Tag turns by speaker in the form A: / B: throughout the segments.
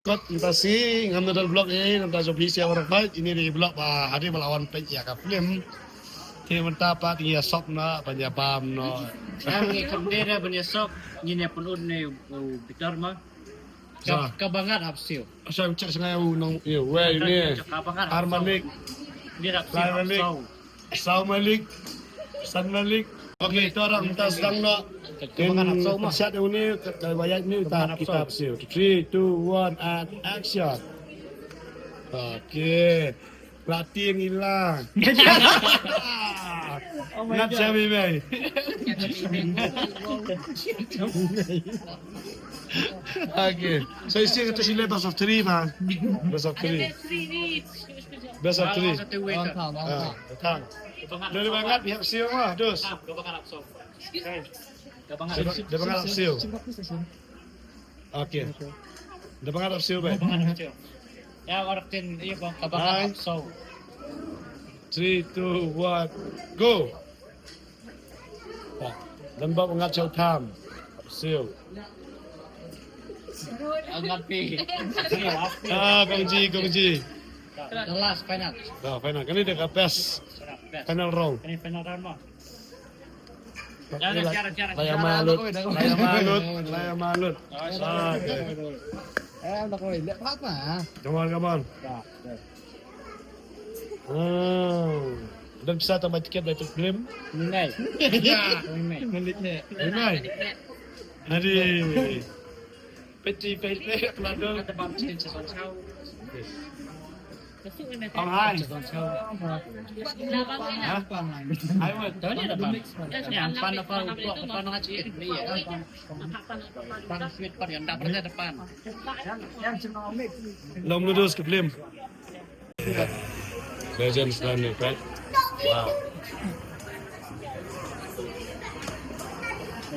A: Kot invasi ngam dalam blog ini nampak Sophie siapa Rkhie ini di blog hari melawan penjia filmที่มันตาปาที่สอบนะปัญญาปามเนาะ
B: Ang kandera banyak sok ini pun unne bitar mah. Kabangan hapsil.
A: Saya cek sengaja nong ini Armanik
B: Dia hapsil.
A: Sau Malik San Malik. Okey, itu orang kita sedang nak siap ini bayar ini kita hapsil. 3, 2, 1 and action. Okey. Pelatih yang hilang. Nak siapa ini? Okay. So you still get to see best of 3, man. Best of 3. Best of 3. Tang. Dari banget pihak siu mah, dus. Dia banget siu. Okay. Dia banget siu, baik.
B: Ya orang tin iya bang kabangan hapsil.
A: 3, 2, 1, go. Lembab mengat tham. Siu.
B: Angat pi.
A: Kongji.
B: Kelas final.
A: Dah final. Kali dia best. Final round.
B: Ini final round mah.
A: Laya malut.
C: Em đọc rồi lệ phát mà.
A: Come on. Dan bisa tambah tiket dari film.
B: Ini.
A: Ini. Hari. Peti pelado.
B: Kata bang cin sesuatu kau.
A: Ông hai.
C: Apa mà.
A: Hai mệt.
B: Tahu ni ada bang. Yang pan apa untuk pan ngaji ini ya. Pan sweet pan yang dapat depan.
A: Lom lurus ke film. Legends dan ni kan. Wow.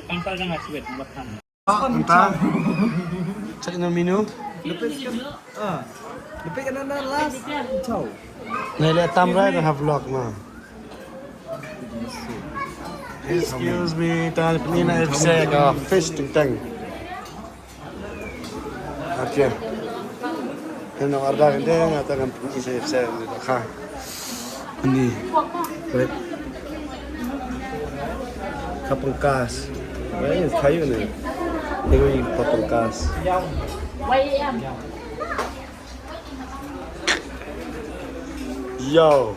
B: Pan pan yang sweet buat pan.
A: Entah. Cek nama menu.
C: Lebih kan ada last. Ciao.
A: Ni lihat tamrai dah vlog mah. Excuse me, tadi ni nak saya ke fish tentang. Okay. Kena order kan dia ngatakan pergi saya ni dah. Ini. Baik. Kapungkas. Ini kayu ni. Ini kapungkas. Yo.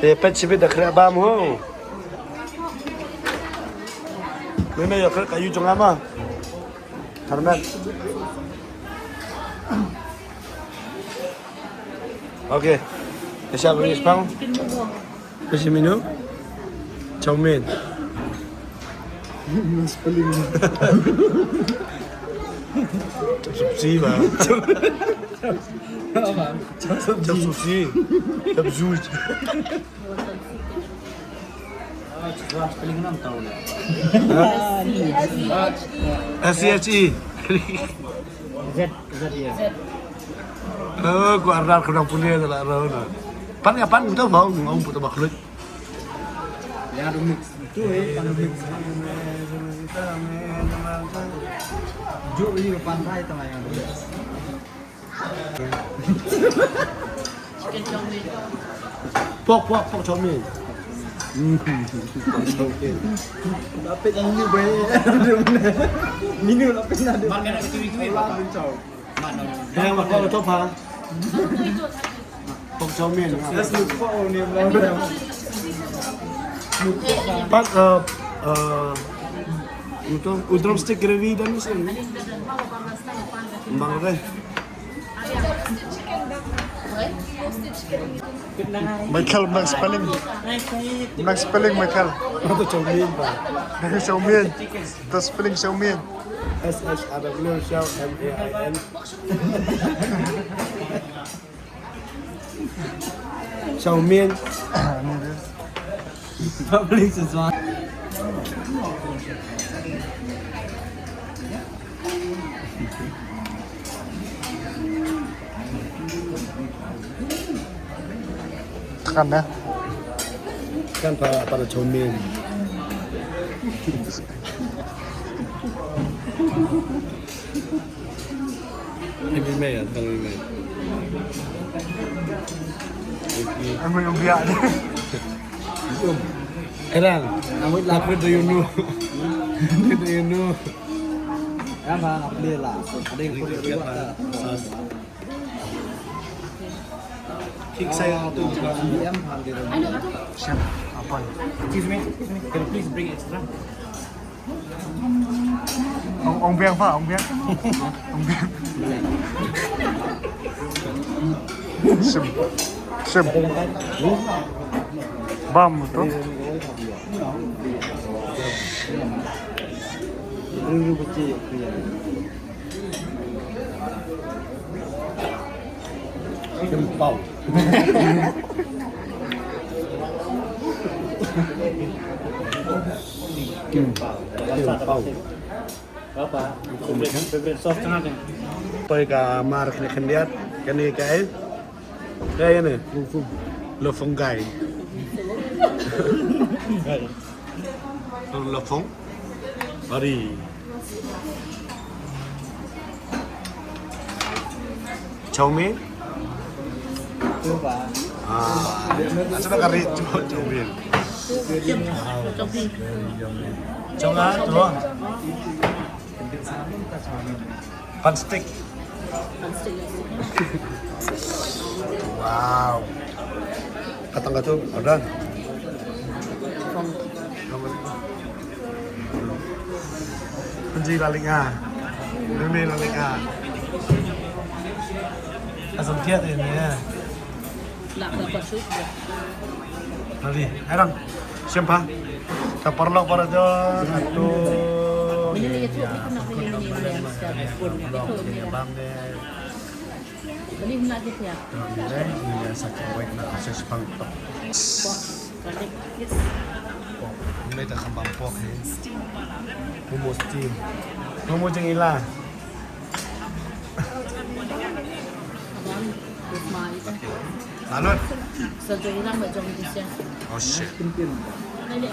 A: Saya pecah dah kerja bam ho. Mana ya kerja kayu jangan apa? Karena. Okay. Siapa beri spang? Kasih menu. Chow mein. Mas paling. Subsi bah. Chop sushi. Chop zuj.
B: Paling 6 tahun.
A: SCHE.
B: Z ya.
A: Gua arah kurang punya tu lah arah. Pan kapan kita mau putar baklut.
C: Ya ada mix. Itu pan mix. Jo ini pantai tengah yang.
A: Pok chow mein.
C: Lapis yang ini baik. Minu lapis ada.
B: Makan ada kiwi-kiwi. Mana?
A: Yang apa tu apa? Pok chow mein.
C: Saya lupa ni belum.
A: Pak untuk udram stick gravy dan mesin. Bang deh. Michael Max spelling Michael. Itu chow mein pak. Itu chow mein. Itu spelling chow mein. SHRW Chow MAIN. Chow mein.
C: Public sesuatu.
A: Tekan dah. Kan pada chow mein. mày à, thằng mày.
C: Ang may ubiya ni.
A: Erang, what do you know? What do you know?
C: Ang mga update lah. Ada yang perlu dibuat.
A: Kick saya tu.
C: Diam hadir. Siap. Apa?
B: Excuse me. Can you please bring extra?
C: Ông Biang Pak, ông Biang. Ông Biang. Sim. Bam tu. Ini kecil.
A: Kempau. Kempau.
B: Apa? Favorite soft Tynnad ya?
A: Tôi cả Mark này khăn điết, cái này cái đây này, lột phồng gầy, lột phồng, ở đi, châu miến, chúng ta cari châu miến, châu á, đúng không? Pan stick. Wow. Katang tu, ada. Kunci laling ah. Demi laling ah. Asam tiat ini ya.
D: Nak dapat sup.
A: Tadi, erang. Siapa? Kaparlo para jo satu.
D: Ini itu nak pilih ni yang sekarang pun itu ni. Beli nak gitu ya.
A: Ini sakit wek nak akses pangtok. Ini dah kembang pok ni. Humus steam. Humus jeng ilah.
D: Abang, rumah itu.
A: Lalu.
D: Sejauh ini macam ni sih.
A: Oh shit.
D: Ada